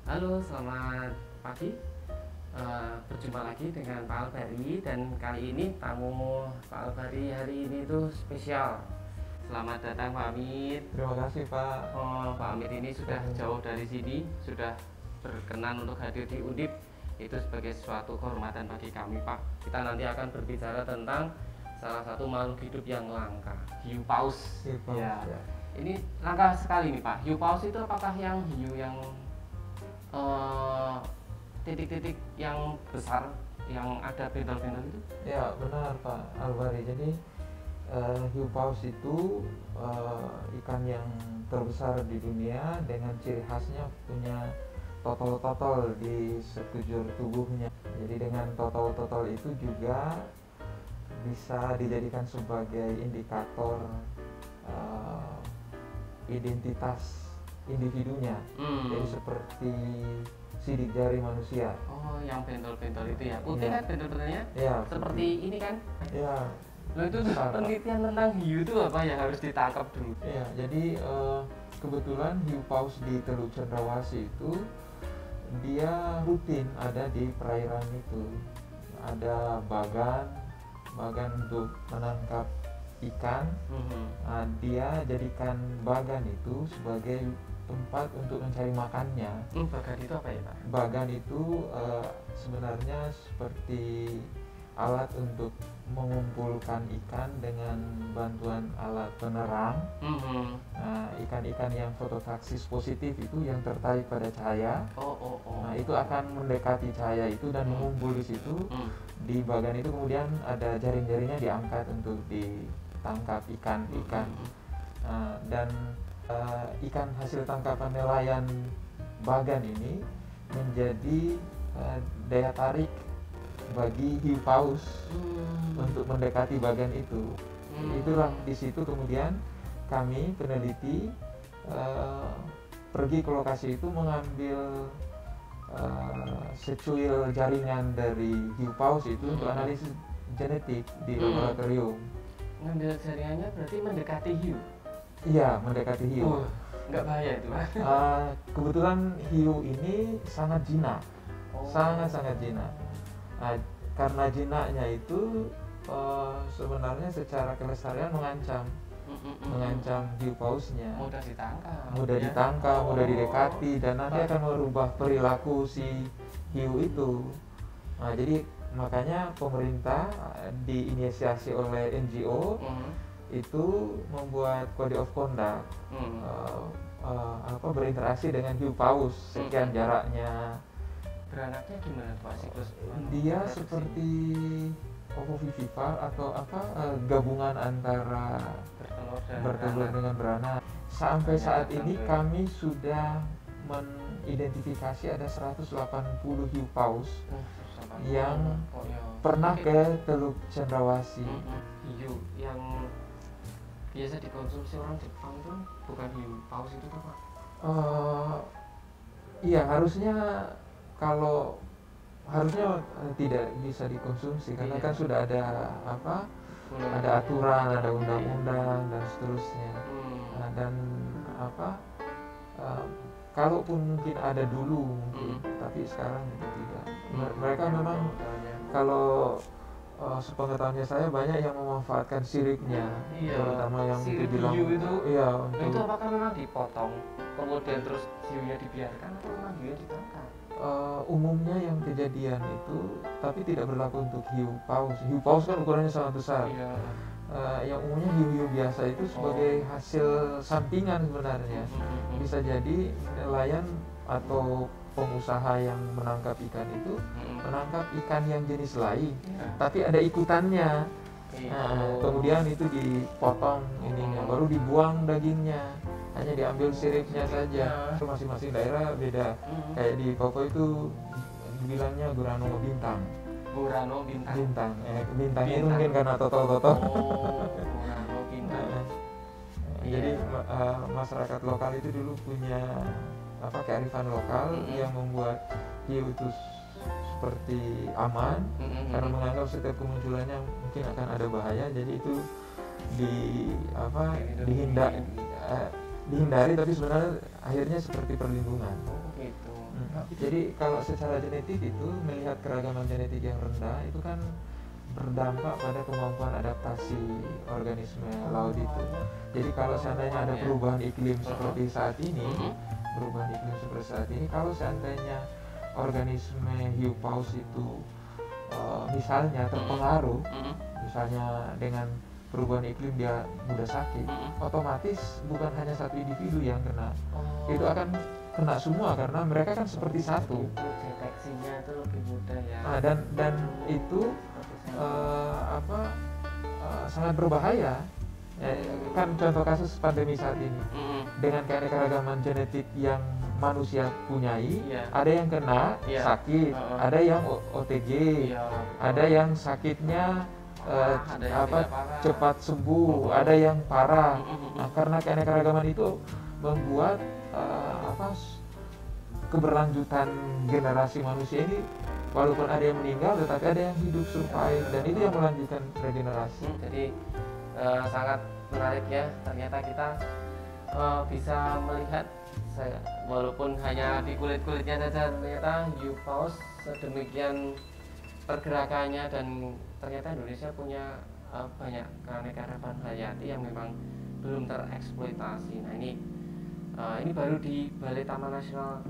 Halo, selamat pagi. Berjumpa lagi dengan Pak Albari, dan kali ini tamu Pak Albari hari ini tuh spesial. Selamat datang Pak Amit. Terima kasih Pak. Pak Amit ini sudah jauh dari sini, sudah berkenan untuk hadir di Undip. Itu sebagai suatu kehormatan bagi kami, Pak. Kita nanti akan berbicara tentang salah satu makhluk hidup yang langka, hiu paus. Ya. Ini langka sekali nih Pak. Hiu paus itu apakah yang hiu yang titik-titik yang besar yang ada bentol-bentol itu? Ya benar Pak Albari. Jadi hiu paus itu ikan yang terbesar di dunia dengan ciri khasnya punya totol-totol di sekujur tubuhnya. Jadi dengan totol-totol itu juga bisa dijadikan sebagai indikator identitas individunya. Jadi seperti sidik jari manusia. Oh, yang bentol-bentol itu ya. Putih Ya. kan bentol-bentolnya? Ya, Seperti ini kan? ya. Loh, itu Sama. penelitian tentang hiu itu apa yang harus ditangkap dulu? Ya, jadi kebetulan hiu paus di Teluk Cendrawasih itu dia rutin ada di perairan itu. Ada bagan untuk menangkap ikan. Nah, dia jadikan bagan itu sebagai tempat untuk mencari makannya. Bagan itu apa ya Pak? Bagan itu sebenarnya seperti alat untuk mengumpulkan ikan dengan bantuan alat penerang. Nah, ikan-ikan yang fototaksis positif itu yang tertarik pada cahaya. Nah, itu akan mendekati cahaya itu dan mengumpul di situ. Di bagan itu kemudian ada jaring-jaringnya diangkat untuk ditangkap ikan-ikan. Dan ikan hasil tangkapan nelayan bagan ini menjadi daya tarik bagi hiu paus untuk mendekati bagan itu. Itulah di situ kemudian kami peneliti pergi ke lokasi itu mengambil secuil jaringan dari hiu paus itu untuk analisis genetik di laboratorium. Ngambil jaringannya berarti mendekati hiu? Iya, mendekati hiu. Nggak bahaya itu Pak? Kebetulan hiu ini sangat jinak, sangat jinak. Nah, karena jinaknya itu sebenarnya secara kelestarian mengancam hiu pausnya. Mudah ditangkap, Mudah didekati, dan nanti akan merubah perilaku si hiu itu. Nah, jadi makanya pemerintah diinisiasi oleh NGO itu membuat kode of conduct, berinteraksi dengan hiu paus sekian jaraknya. Beranaknya gimana Pak siklus? Dia seperti ovovivipar atau gabungan antara bertelur dengan beranak. Sampai saat ini kami sudah mengidentifikasi ada 180 hiu paus yang pernah ke Teluk Cendrawasih. Hiu yang biasa dikonsumsi orang Jepang itu bukan hiu paus itu Pak? Iya, harusnya tidak bisa dikonsumsi karena kan sudah ada ada aturan, ada undang-undang dan seterusnya. Dan kalaupun mungkin ada dulu mungkin, tapi sekarang itu tidak. Mereka memang kalau sepengetahuannya saya banyak yang memanfaatkan siripnya, terutama yang sirip dibilang hiu itu. Iya, Itu apakah memang dipotong kemudian terus hiunya dibiarkan atau memang hiunya ditangkap? Umumnya yang kejadian itu, tapi tidak berlaku untuk hiu paus. Hiu paus kan ukurannya sangat besar. Yang umumnya hiu-hiu biasa itu sebagai hasil sampingan sebenarnya. Bisa jadi nelayan atau pengusaha yang menangkap ikan itu menangkap ikan yang jenis lain, tapi ada ikutannya. Kemudian itu dipotong ininya, baru dibuang dagingnya, hanya diambil siripnya saja. Masing-masing daerah beda. Kayak di Papua itu dibilangnya Gurano Bintang. Bintangnya itu mungkin karena totol-totol. Gurano Bintang. Jadi masyarakat lokal itu dulu punya kearifan lokal yang membuat hiu itu seperti aman, karena menganggap setiap kemunculannya mungkin akan ada bahaya. Jadi itu dihindari, tapi sebenarnya akhirnya seperti perlindungan. Gitu. Jadi kalau secara genetik itu melihat keragaman genetik yang rendah itu kan berdampak pada kemampuan adaptasi organisme laut itu. Jadi kalau seandainya ada perubahan iklim seperti saat ini, kalau seandainya organisme hiu paus itu misalnya terpengaruh, misalnya dengan perubahan iklim dia mudah sakit, otomatis bukan hanya satu individu yang kena, itu akan kena semua karena mereka kan seperti satu. Deteksinya itu lebih mudah ya. Dan itu sangat berbahaya. Kan contoh kasus pandemi saat ini dengan keanekaragaman genetik yang manusia punyai, ada yang kena sakit, ada yang OTG, ada yang sakitnya cepat sembuh, ada yang parah. Nah, karena keanekaragaman itu membuat keberlanjutan generasi manusia ini, walaupun ada yang meninggal tetapi ada yang hidup survive, dan itu yang melanjutkan regenerasi. Jadi sangat menarik ya, ternyata kita bisa melihat walaupun hanya di kulit-kulitnya saja, ternyata hiu paus sedemikian pergerakannya, dan ternyata Indonesia punya banyak keanekaragaman hayati yang memang belum tereksploitasi. Nah ini baru di Balai Taman Nasional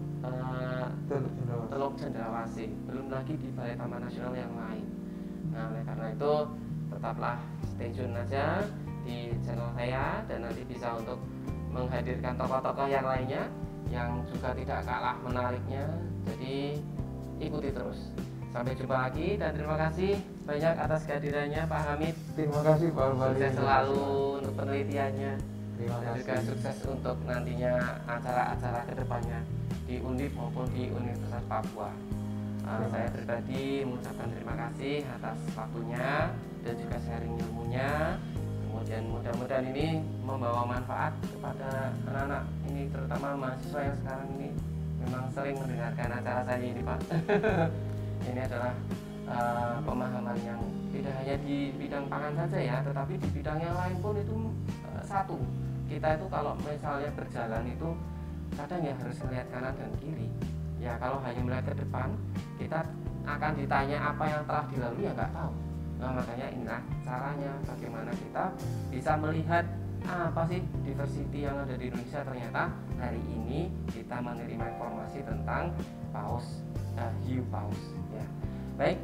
Teluk Cendrawasih, belum lagi di Balai Taman Nasional yang lain. Nah, oleh karena itu tetaplah stay tune aja di channel saya, dan nanti bisa untuk menghadirkan tokoh-tokoh yang lainnya yang juga tidak kalah menariknya. Jadi ikuti terus. Sampai jumpa lagi, dan terima kasih banyak atas kehadirannya Pak Hamid. Terima kasih Pak Albari. Sukses selalu untuk penelitiannya. Terima kasih. Dan juga sukses untuk nantinya acara-acara kedepannya di Undip maupun di Universitas Papua. Saya pribadi mengucapkan terima kasih atas waktunya dan juga sharing ilmunya. Kemudian mudah-mudahan ini membawa manfaat kepada anak-anak ini, terutama mahasiswa yang sekarang ini memang sering mendengarkan acara saya ini, Pak. Ini adalah pemahaman yang tidak hanya di bidang pangan saja ya, tetapi di bidang yang lain pun itu satu. Kita itu kalau misalnya berjalan itu kadang ya harus melihat kanan dan kiri. Ya kalau hanya melihat ke depan, kita akan ditanya apa yang telah dilalui ya nggak tahu. Nah makanya inilah caranya bagaimana kita bisa melihat apa sih diversity yang ada di Indonesia. Ternyata hari ini kita menerima informasi tentang paus, hiu paus ya. Baik,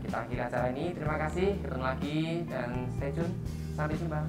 kita akhiri acara ini. Terima kasih, ketemu lagi dan stay tune. Sampai jumpa.